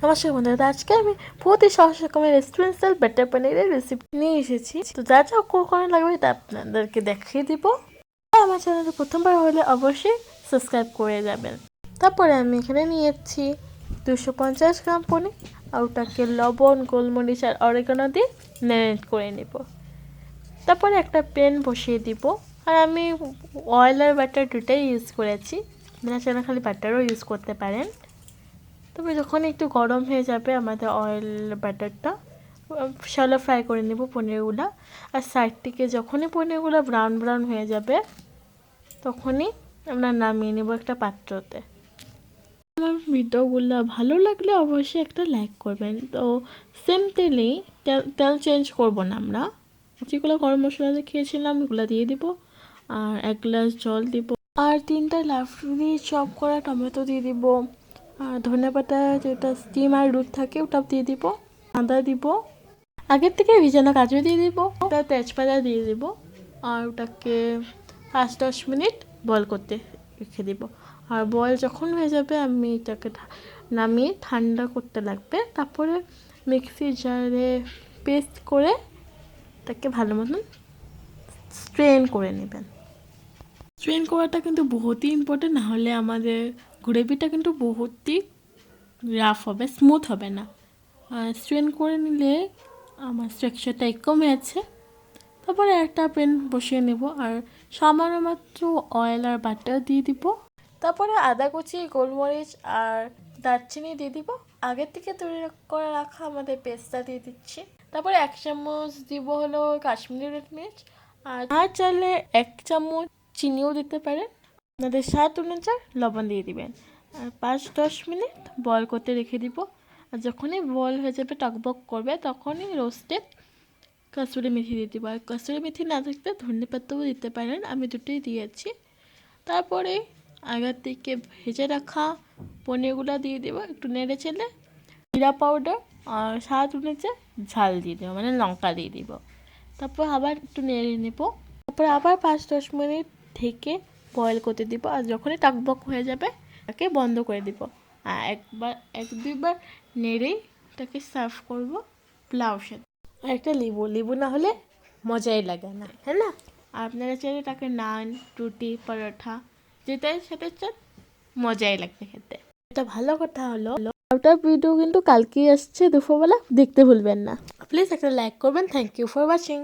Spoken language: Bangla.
নমস্কার বন্ধুরা, আজকে আমি বহুত ही সহজ রকমের রেস্টুরেন্ট স্টাইল বাটার পনিরের রেসিপি নিয়ে এসেছি। তো যা যা উপকরণ লাগবে এটা আপনাদেরকে দেখিয়ে দিব। আমার চ্যানেলে প্রথমবার হলে অবশ্যই সাবস্ক্রাইব করে যাবেন। তারপরে আমি এখানে নিয়েছি 250 গ্রাম পনির, আর ওটাকে লবণ, গোলমরিচ আর অরিগানো দিয়ে ম্যারিনেট করে নেব। তারপরে একটা প্যান বসিয়ে দিব, আর আমি অয়েল আর বাটার দুটাই ইউজ করেছি। আপনারা চাইলে খালি বাটারও ইউজ করতে পারেন। তবে যখন একটু গরম হয়ে যাবে আমাদের অয়েল বাটারটা, শ্যালো ফ্রাই করে নেব পনিরগুলো। আর সাইড থেকে যখনই পনিরগুলো ব্রাউন ব্রাউন হয়ে যাবে তখনই আমরা নামিয়ে নেব একটা পাত্রতে। আমার ভিডিওগুলো ভালো লাগলে অবশ্যই একটা লাইক করবেন। তো সেম তেলেই তেল চেঞ্জ করব না, আমরা যেগুলো গরম মশলা দিয়ে খেয়েছিলাম ওগুলো দিয়ে দিব, আর 1 গ্লাস জল দিব, আর 3টা লাফলি চপ করা টমেটো দিয়ে দিব, আর ধনেপাতা যেটা স্টিম আর রুট থাকে ওটা দিয়ে দিব, আদা দিব, আগের থেকে ভিজানো কাজু দিয়ে দিব, ওটা তেজপাতা দিয়ে দিব, আর ওটাকে 5-10 মিনিট বয়েল করতে রেখে দিব। আর বয়েল যখন হয়ে যাবে আমি এটাকে নামিয়ে ঠান্ডা করতে লাগবে। তারপরে মিক্সি জারে পেস্ট করে এটাকে ভালো মতন স্ট্রেন করে নেবেন। স্ট্রেন করাটা কিন্তু বহুতই ইম্পর্টেন্ট, না হলে আমাদের গ্রেভিটা কিন্তু বহুতই রাফ হবে, স্মুথ হবে না। স্ট্রেন করে নিলে আমার স্ট্রাকচারটা কমে আছে। তারপরে একটা প্যান বসিয়ে নেব, আর সামান্য মাত্র অয়েল আর বাটার দিয়ে দিব। তারপরে আদা কুচি, গোলমরিচ আর দারচিনি দিয়ে দিব। আগের থেকে তৈরি করে রাখা আমাদের পেস্টটা দিয়ে দিচ্ছি। তারপরে 1 চামচ দিব হলো কাশ্মীরি রেড মির্চ, আর চাইলে 1 চামচ চিনিও দিতে পারেন। আপনাদের স্বাদ অনুযায়ী লবণ দিয়ে দিবেন, আর 5-10 মিনিট বয়েল করতে রেখে দিব। আর যখনই বয়েল হয়ে যাবে, টকবক করবে, তখনই রোস্টেড কসুরি মেথি দিয়ে দিব। আর কসুরি মেথি না থাকলে ধনে পাতাও দিতে পারেন, আমি দুটোই দিয়েছি। তারপরে আগের থেকে ভেজে রাখা পনিরগুলো দিয়ে দেবো, একটু নেড়ে চেলে জিরা পাউডার আর স্বাদ অনুযায়ী ঝাল দিয়ে দেবো, মানে লঙ্কা দিয়ে দিব। তারপর আবার একটু নেড়ে নেব। তারপর আবার 5-10 মিনিট ঢেকে বয়েল করতে দিব, আর যখনই টকবক হয়ে যাবে তাকে বন্ধ করে দিব। আর 1-2বার নেড়েই তাকে সার্ভ করব পোলাওর সাথে। আর একটা লেবু না হলে মজাই লাগে না, হ্যাঁ না? আর আপনারা চাইলে তাকে নান, রুটি, পরোটা যেটাই সাথে চান মজাই লাগবে খেতে। এটা ভালো কথা হলো, ওটার ভিডিও কিন্তু কালকেই আসছে দুপুরবেলা, দেখতে ভুলবেন না। প্লিজ একটা লাইক করবেন। Thank you for watching.